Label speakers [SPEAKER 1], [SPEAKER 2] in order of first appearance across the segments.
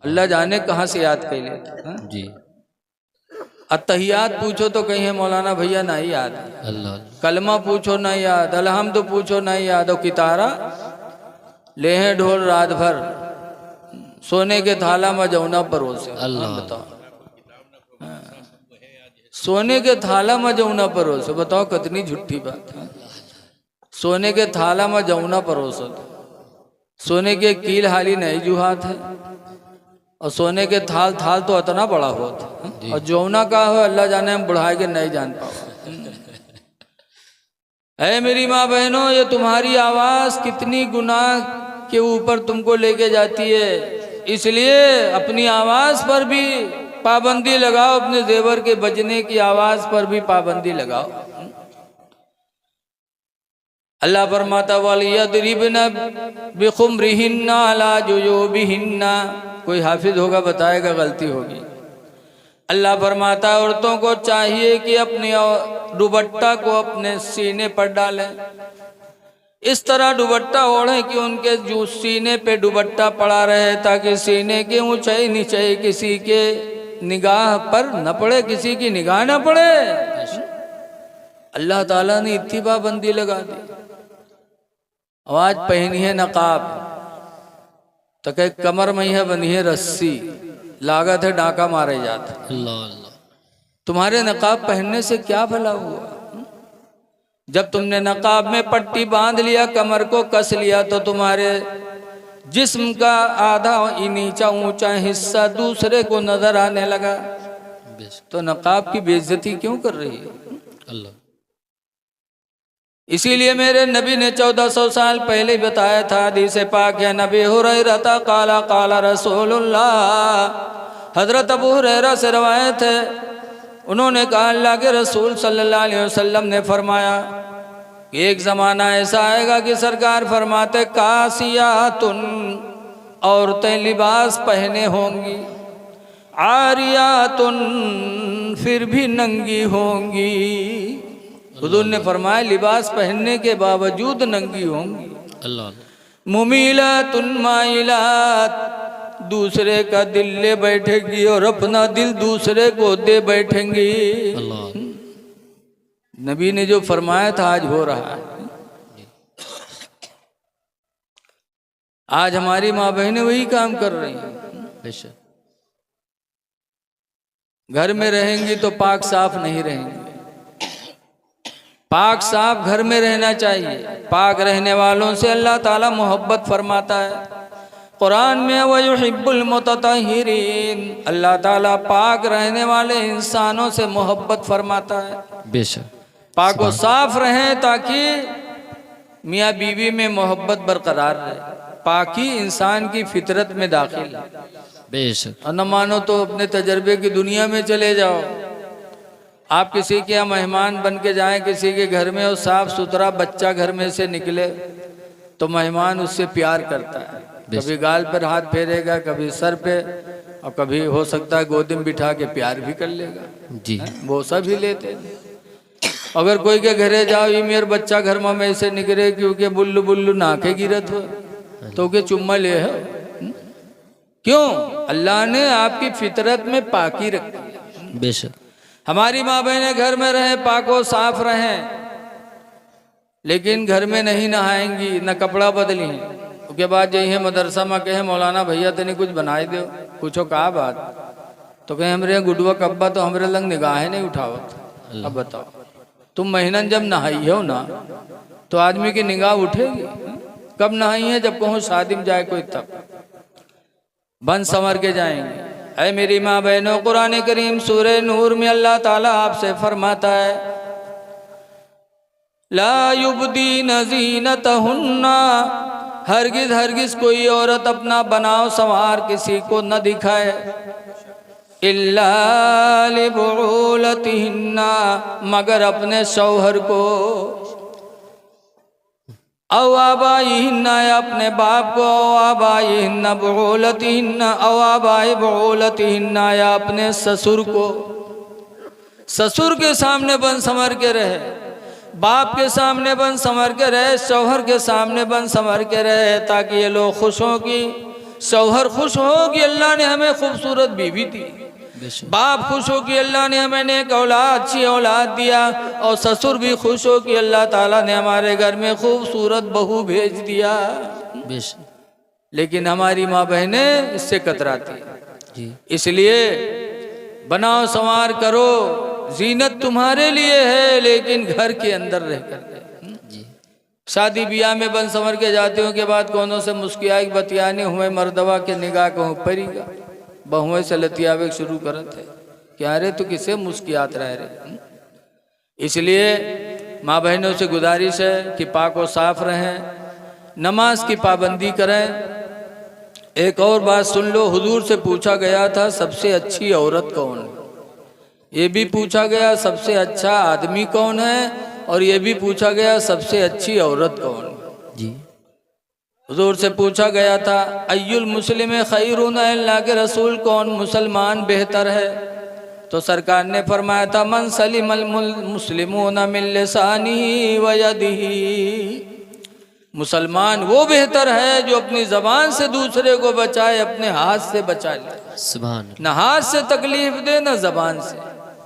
[SPEAKER 1] अल्लाह जाने कहाँ से याद कर लेता
[SPEAKER 2] जी।
[SPEAKER 1] अत्तहियात पूछो तो कहीं है मौलाना भैया नहीं याद,
[SPEAKER 2] अल्लाह
[SPEAKER 1] कलमा पूछो नहीं याद, अलहम्द पूछो नहीं याद, और कितारा ले हैं ढोल रात भर, सोने के थाला में जौना परोसे।
[SPEAKER 2] अल्लाह
[SPEAKER 1] बताओ, सोने के थाला में जौना परोसे, बताओ कितनी झूठी बात है। सोने के थाला में जौना परोसो, सोने के कील हाली नहीं जुहात है, और सोने के थाल थाल तो इतना बड़ा होता, और जौना का हो अल्लाह जाने हम बढ़ाए के नहीं जान पाओ। है मेरी माँ बहनों, ये तुम्हारी आवाज़ कितनी गुनाह के ऊपर तुमको लेके जाती है, इसलिए अपनी आवाज़ पर भी पाबंदी लगाओ, अपने जेवर के बजने की आवाज़ पर भी पाबंदी लगाओ। अल्लाह फरमाता वलियदरिबना बिखुमरिहिन्ना अला जुयूबिहिन्ना, कोई हाफिज होगा बताएगा, गलती होगी। अल्लाह फरमाता औरतों को चाहिए कि अपने दुपट्टा को अपने सीने पर डालें, इस तरह दुपट्टा ओढ़ें कि उनके जो सीने पे दुपट्टा पड़ा रहे, ताकि सीने के ऊंचाई नीचे किसी के निगाह पर न पड़े, किसी की निगाह न पड़े। अल्लाह ताला ने इतनी पाबंदी लगा दी। आवाज पहनी है नकाब, तो कह कमर में है बनी है रस्सी, लागत है डाका मारे जाता।
[SPEAKER 2] अल्लाह अल्लाह।
[SPEAKER 1] तुम्हारे नकाब पहनने से क्या भला हुआ? जब तुमने नकाब में पट्टी बांध लिया, कमर को कस लिया, तो तुम्हारे जिस्म का आधा नीचा ऊंचा हिस्सा दूसरे को नजर आने लगा, तो नकाब की बेइज्जती क्यों कर रही है?
[SPEAKER 2] अल्लाह।
[SPEAKER 1] इसीलिए मेरे नबी ने 1400 साल पहले बताया था, हदीस पाक है, नबी हुरैरा काला काला रसूलुल्लाह, हजरत अबू हुरैरा से रवायत है, उन्होंने कहा अल्लाह के रसूल सल्लल्लाहु अलैहि वसल्लम ने फरमाया कि एक ज़माना ऐसा आएगा कि सरकार फरमाते कासियातुन, औरतें लिबास पहने होंगी, आरियातुन, फिर भी नंगी होंगी। हुजूर ने फरमाया लिबास पहनने के बावजूद नंगी होंगी।
[SPEAKER 2] अल्लाह।
[SPEAKER 1] मुमीलातुन माइलात, दूसरे का दिल ले बैठेगी और अपना दिल दूसरे को दे बैठेंगी।
[SPEAKER 2] अल्लाह।
[SPEAKER 1] नबी ने जो फरमाया था आज हो रहा है। आज हमारी माँ बहनें वही काम कर रही हैं।
[SPEAKER 2] बेशक।
[SPEAKER 1] घर में रहेंगी तो पाक साफ नहीं रहेंगी, पाक साफ घर में रहना चाहिए। पाक रहने वालों से अल्लाह ताला मोहब्बत फरमाता है। कुरान में वयुहिब्बुल मुतत्तहिरीन, अल्लाह ताला पाक रहने वाले इंसानों से मोहब्बत फरमाता है।
[SPEAKER 2] बेशक।
[SPEAKER 1] पाक व साफ रहें ताकि मियाँ बीवी में मोहब्बत बरकरार रहे। पाकी इंसान की फितरत में दाखिल है।
[SPEAKER 2] बेशक।
[SPEAKER 1] और न मानो तो अपने तजर्बे की दुनिया में चले जाओ। आप किसी के यहाँ मेहमान बन के जाएं किसी के घर में, और साफ सुथरा बच्चा घर में से निकले, तो मेहमान उससे प्यार करता है। कभी गाल पर हाथ फेरेगा, कभी सर पे, और कभी हो सकता है गोदी में बिठा के प्यार भी कर लेगा
[SPEAKER 2] जी।
[SPEAKER 1] बोसा भी लेते हैं। अगर कोई के घरे जाओ, ये मेरा बच्चा घर में ऐसे निकले क्योंकि बुल्लू बुल्लू नाके गिरत हो, तो के चुम्मा ले है। क्यों? अल्लाह ने आपकी फितरत में पाकी रखी है।
[SPEAKER 2] बेशक।
[SPEAKER 1] हमारी माँ बहनें घर में रहें, पाको साफ रहें, लेकिन घर में नहीं नहाएंगी, न कपड़ा बदली हैं। उसके बाद यही है मदरसा में कहे मौलाना भैया तेने कुछ बनाए दो, पूछो कहा बात, तो कहे हमरे गुडुआ कब्बा तो हमरे लंग निगाहें नहीं उठावत। अब बताओ, तुम महीनन जब नहाई हो ना, तो आदमी की निगाह उठेगी। कब नहाई है? जब कहूँ शादी में जाए कोई, तब बन संवर के जाएंगे। ऐ मेरी माँ बहनों, कुरान करीम सूरह नूर में अल्लाह ताला आपसे फरमाता है, ला युबदीन ज़ीनतहुन्ना, हरगिज हरगिज कोई औरत अपना बनाव संवार किसी को न दिखाए, इल्ला लिबुलतिहिन्ना, मगर अपने शौहर को, औ आबाइहिन्ना, अपने बाप को, औ आबाइहिन्ना बुलतिहिन्ना, औ आबाई बुलतिहिन्ना, या अपने ससुर को। ससुर के सामने बन संवर के रहे, बाप के सामने बन संवर के रहे, शौहर के सामने बन संवर के रहे, ताकि ये लोग खुश हों कि शौहर खुश हो कि अल्लाह ने हमें खूबसूरत बीवी दी,
[SPEAKER 2] बेशक
[SPEAKER 1] बाप खुश हो कि अल्लाह ने हमें नेक औलाद, अच्छी औलाद दिया, और ससुर भी खुश हो कि अल्लाह ताला ने हमारे घर में खूबसूरत बहू भेज दिया।
[SPEAKER 2] बेशक
[SPEAKER 1] लेकिन हमारी माँ बहनें इससे कतराती,
[SPEAKER 2] जी
[SPEAKER 1] इसलिए बनाओ संवार करो, जीनत तुम्हारे लिए है लेकिन घर के अंदर रह कर।
[SPEAKER 2] जी
[SPEAKER 1] शादी ब्याह में बन संवर के जाते हो के बाद कोनों से मुस्कियाई बतियाने हुए मर्दवा के निगाह को परीगा, बहुएं से लतियावे शुरू करते क्या रे तू किसे मुस्कियात रह रहे। इसलिए माँ बहनों से गुजारिश है कि पाक व साफ रहें, नमाज की पाबंदी करें। एक और बात सुन लो, हुजूर से पूछा गया था सबसे अच्छी औरत कौन है, ये भी पूछा गया सबसे अच्छा आदमी कौन है, और ये भी पूछा गया सबसे अच्छी औरत कौन है।
[SPEAKER 2] जी
[SPEAKER 1] हुजूर से पूछा गया था अय्युल मुस्लिम खैरुन, अल्लाह के रसूल कौन मुसलमान बेहतर है, तो सरकार ने फरमाया था मन सलिमल मुस्लिमून मिन लिसानिही व यदिही, मुसलमान वो बेहतर है जो अपनी ज़बान से दूसरे को बचाए, अपने हाथ से बचा ले,
[SPEAKER 2] सुभान
[SPEAKER 1] न हाथ से तकलीफ दे न ज़बान से,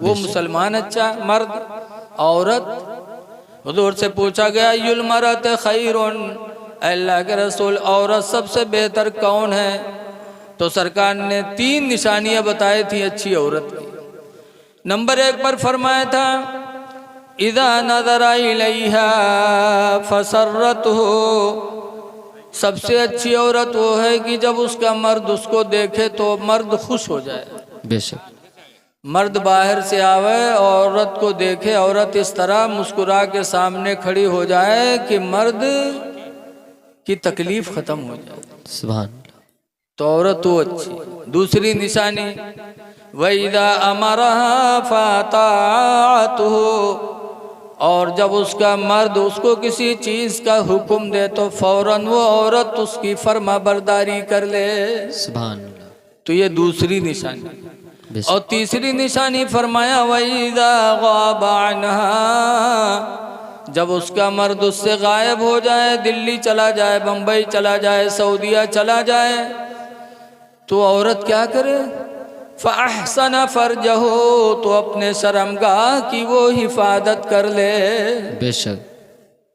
[SPEAKER 1] वो मुसलमान अच्छा मर्द। औरत हुजूर से पूछा गया युल मरत खैरुन, अल्लाह के रसूल औरत सबसे बेहतर कौन है, तो सरकार ने 3 निशानियां बताई थी अच्छी औरत की। नंबर 1 पर फरमाया था इदा नज़रा इलैहा फसर्रत हो, सबसे अच्छी औरत वो है कि जब उसका मर्द उसको देखे तो मर्द खुश हो जाए।
[SPEAKER 2] बेशक
[SPEAKER 1] मर्द बाहर से आवे औरत को देखे, औरत इस तरह मुस्कुरा के सामने खड़ी हो जाए कि मर्द की तकलीफ खत्म हो जाए,
[SPEAKER 2] सुभान
[SPEAKER 1] तो औरत वो अच्छी। दूसरी निशानी वैदा अमरहा फाताअतहु, और जब उसका मर्द उसको किसी चीज़ का हुक्म दे तो फौरन वो औरत उसकी फर्मा बरदारी कर ले,
[SPEAKER 2] सुभान
[SPEAKER 1] तो ये दूसरी निशानी।
[SPEAKER 2] बेशक
[SPEAKER 1] और तीसरी निशानी फरमाया वैदा गाबा अन्हा, जब उसका मर्द उससे गायब हो जाए, दिल्ली चला जाए, बम्बई चला जाए, सऊदीया चला जाए, तो औरत क्या करे फ़अहसन फ़रजहु, तो अपने शर्मगाह की वो हिफाजत कर ले।
[SPEAKER 2] बेशक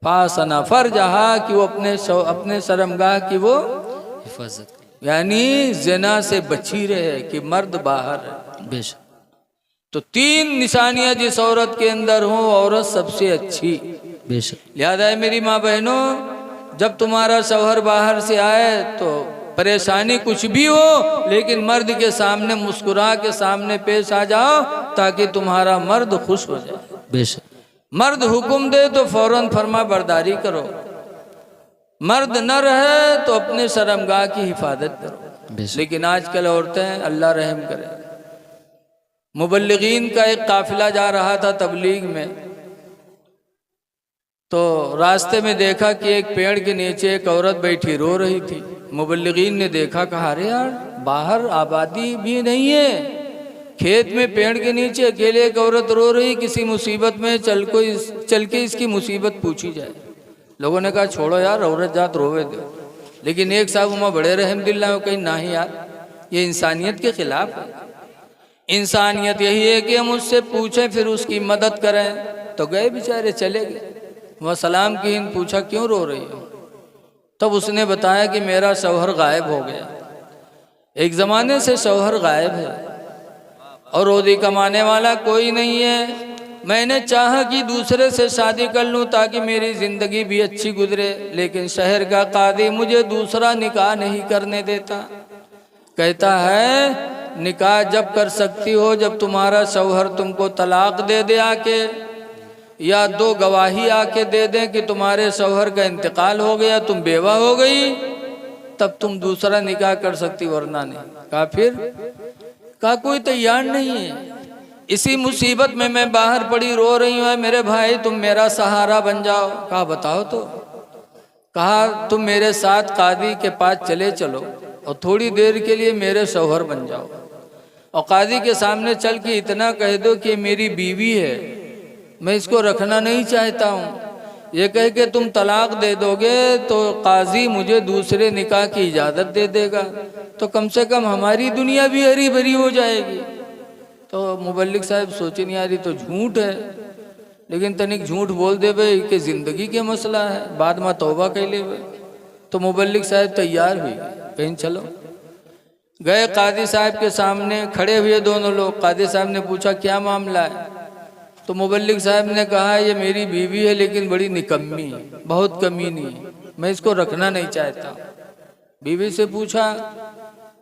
[SPEAKER 1] फ़अहसन फ़रजहा कि वो अपने शर्मगाह की वो
[SPEAKER 2] हिफाजत
[SPEAKER 1] यानी ज़िना से बची रहे कि मर्द बाहर है।
[SPEAKER 2] बेशक
[SPEAKER 1] तो 3 निशानियां जिस औरत के अंदर हो औरत सबसे अच्छी।
[SPEAKER 2] बेशक
[SPEAKER 1] याद है मेरी माँ बहनों, जब तुम्हारा शौहर बाहर से आए तो परेशानी कुछ भी हो लेकिन मर्द के सामने मुस्कुरा के सामने पेश आ जाओ ताकि तुम्हारा मर्द खुश हो जाए।
[SPEAKER 2] बेशक
[SPEAKER 1] मर्द हुक्म दे तो फौरन फरमा बरदारी करो, मर्द न रहे तो अपने शर्मगाह की हिफाजत करो।
[SPEAKER 2] बेशक
[SPEAKER 1] लेकिन आजकल औरतें अल्लाह रहम करे, मुबल्लिगीन का एक काफिला जा रहा था तबलीग में, तो रास्ते में देखा कि एक पेड़ के नीचे एक औरत बैठी रो रही थी। मुबल्लिगीन ने देखा, कहा अरे यार बाहर आबादी भी नहीं है, खेत में पेड़ के नीचे अकेले एक औरत रो रही, किसी मुसीबत में चल के इसकी मुसीबत पूछी जाए। लोगों ने कहा छोड़ो यार औरत जात रोवे दो, लेकिन एक साहब उमा बड़े रहमदिल्ला में कहीं नहीं यार, ये इंसानियत के खिलाफ है। इंसानियत यही है कि हम उससे पूछें फिर उसकी मदद करें। तो गए बेचारे, चले गए, वह सलाम की इन पूछा क्यों रो रही हो, तब उसने बताया कि मेरा शौहर गायब हो गया, एक ज़माने से शौहर गायब है और रोज़ी कमाने वाला कोई नहीं है। मैंने चाहा कि दूसरे से शादी कर लूं ताकि मेरी ज़िंदगी भी अच्छी गुजरे, लेकिन शहर का कादी मुझे दूसरा निकाह नहीं करने देता। कहता है निकाह जब कर सकती हो जब तुम्हारा शौहर तुमको तलाक दे दे आके, या 2 गवाही आके दे दें कि तुम्हारे शौहर का इंतकाल हो गया, तुम बेवा हो गई, तब तुम दूसरा निकाह कर सकती, वरना नहीं। कहा फिर? कहा कोई तैयार नहीं है, इसी मुसीबत में मैं बाहर पड़ी रो रही हूँ, मेरे भाई तुम मेरा सहारा बन जाओ। कहा बताओ तो। कहा तुम मेरे साथ कादी के पास चले चलो और थोड़ी देर के लिए मेरे शौहर बन जाओ, और कादी के सामने चल के इतना कह दो कि मेरी बीवी है, मैं इसको रखना नहीं चाहता हूँ, ये कह के तुम तलाक दे दोगे तो काजी मुझे दूसरे निकाह की इजाज़त दे देगा, तो कम से कम हमारी दुनिया भी हरी भरी हो जाएगी। तो मुबल्लिग साहब सोचे नहीं, यार ये तो झूठ है, लेकिन तनिक झूठ बोल दे भाई कि ज़िंदगी के मसला है, बाद में तौबा कर ले। तो मुबल्लिग साहब तैयार हुई, कहीं चलो गए कादी साहब के सामने खड़े हुए दोनों लोग। कादी साहब ने पूछा क्या मामला है? तो मुबल्लिग साहब ने कहा ये मेरी बीवी है लेकिन बड़ी निकम्मी है, बहुत कमीनी है, मैं इसको रखना नहीं चाहता। बीवी से पूछा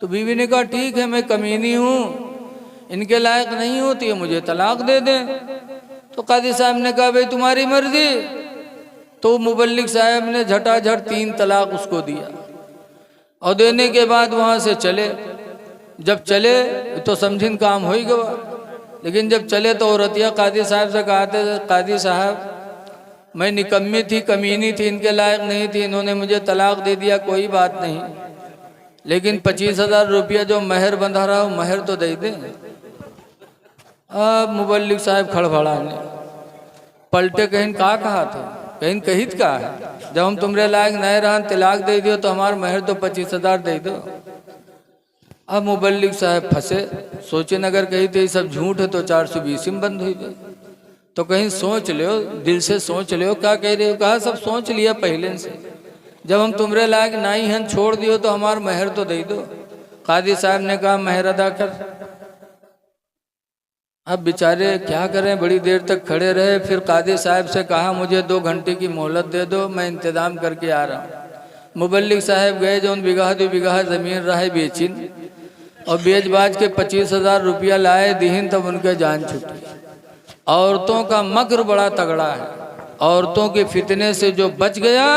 [SPEAKER 1] तो बीवी ने कहा ठीक है मैं कमीनी हूँ, इनके लायक नहीं होती है, मुझे तलाक दे दें। तो कादी साहब ने कहा भाई तुम्हारी मर्जी। तो मुबल्लिग साहब ने झटाझट 3 तलाक उसको दिया और देने के बाद वहाँ से चले। जब चले तो समझिन काम हो ही गया, लेकिन जब चले तो औरतिया कादी साहब से कहते कादी साहब मैं निकम्मी थी, कमीनी थी, इनके लायक नहीं थी, इन्होंने मुझे तलाक दे दिया, कोई बात नहीं, लेकिन 25,000 रुपया जो महर बंधा रहा हो महर तो दे दें। अब मुबल्लिग साहब खड़बड़ाने पलटे, कहीं कहा था, कहीं कहित कहा है, जब हम तुम्हारे लायक नहीं रहा तलाक दे दियो तो हमारा महर तो 25,000 दे दो। अब मुबल्लिग साहब फंसे, सोचे अगर कहीं तो ये सब झूठ है तो 420 में बंद हुई। तो कहीं सोच लो, दिल से सोच लो क्या कह रहे हो। कहा सब सोच लिया पहले से, जब हम तुम्हारे लायक नहीं हैं छोड़ दियो तो हमारा महर तो दे दो। कादी साहब ने कहा महर अदा कर। अब बेचारे क्या करें, बड़ी देर तक खड़े रहे। फिर कादी साहब से कहा मुझे 2 घंटे की मोहलत दे दो, मैं इंतज़ाम करके आ रहा हूँ। मुबल्लिग साहब गए, जो 1 बीघा 2 बीघा ज़मीन रहे बेचिन और बेच बाज के 25,000 रुपया लाए दीन, तब उनके जान छूटी। औरतों का मकर बड़ा तगड़ा है, औरतों के फितने से जो बच गया,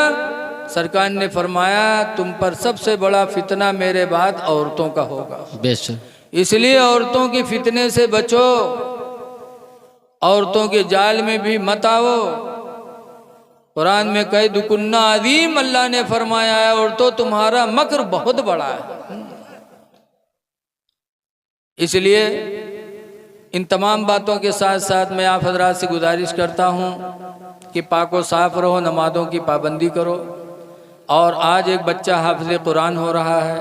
[SPEAKER 1] सरकार ने फरमाया तुम पर सबसे बड़ा फितना मेरे बाद औरतों का होगा।
[SPEAKER 2] बेशक।
[SPEAKER 1] इसलिए औरतों के फितने से बचो, औरतों के जाल में भी मत आओ। कुरान में कई दुकुन्ना अजीम अल्लाह ने फरमाया है, औरतों तुम्हारा मकर बहुत बड़ा है। इसलिए इन तमाम बातों के साथ साथ मैं आप हजरात से गुजारिश करता हूँ कि पाको साफ रहो, नमाज़ों की पाबंदी करो। और आज एक बच्चा हाफिज़ कुरान हो रहा है,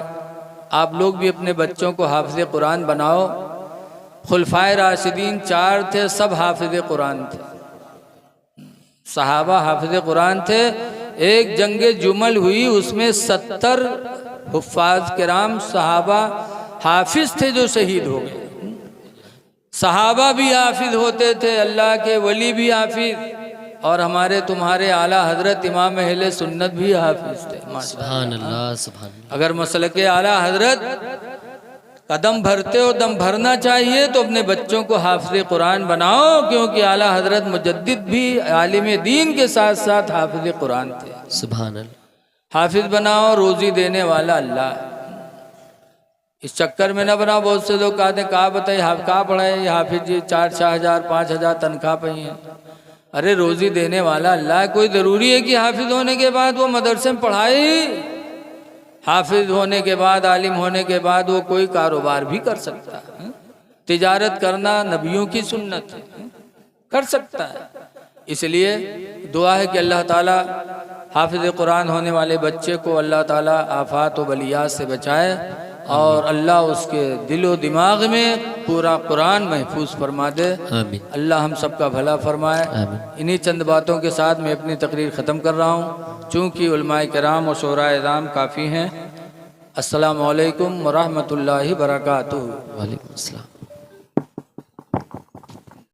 [SPEAKER 1] आप लोग भी अपने बच्चों को हाफिज़ कुरान बनाओ। खुलफाए राशिदीन 4 थे, सब हाफिज़ कुरान थे, सहाबा हाफिज़ कुरान थे। एक जंगे जुमल हुई, उसमें 70 हुफ़ाज़ किराम सहाबा हाफिज थे जो शहीद हो गए। सहाबा भी हाफिज होते थे, अल्लाह के वली भी हाफिज, और हमारे तुम्हारे आला हजरत इमाम अहले सुन्नत भी हाफिज थे।
[SPEAKER 2] सुभान अल्लाह, सुभान अल्लाह।
[SPEAKER 1] अगर मसलके आला हजरत कदम भरते हो, दम भरना चाहिए, तो अपने बच्चों को हाफिज कुरान बनाओ, क्योंकि आला हजरत मुजद्दिद भी आलिम दीन के साथ साथ हाफिज कुरान थे।
[SPEAKER 2] सुभान अल्लाह।
[SPEAKER 1] हाफिज बनाओ, रोजी देने वाला अल्लाह। इस चक्कर में ना बनाओ। बहुत से लोग कहते हैं कहा बताइए कहा पढ़ाए हाफिज जी, 4-4 हज़ार 5 हज़ार तनख्वाह पाई है। अरे रोजी देने वाला अल्लाह। कोई ज़रूरी है कि हाफिज होने के बाद वो मदरसे में पढ़ाए ही? हाफिज होने के बाद, आलिम होने के बाद वो कोई कारोबार भी कर सकता है। तिजारत करना नबियों की सुन्नत है, कर सकता है। इसलिए दुआ है कि अल्लाह ताला हाफिज कुरान होने वाले बच्चे को अल्लाह ताला आफात व बलियात से बचाए, और अल्लाह उसके दिलो दिमाग में पूरा कुरान महफूज फरमा दे।
[SPEAKER 2] आमीन।
[SPEAKER 1] अल्लाह हम सबका भला फरमाए। इन्हीं चंद बातों के साथ मैं अपनी तकरीर ख़त्म कर रहा हूँ, चूँकि उलमाए किराम और शोराए इज़ाम काफ़ी हैं। अस्सलामु अलैकुम व रहमतुल्लाहि व बरकातुहू।
[SPEAKER 2] वालेकुम अस्सलाम।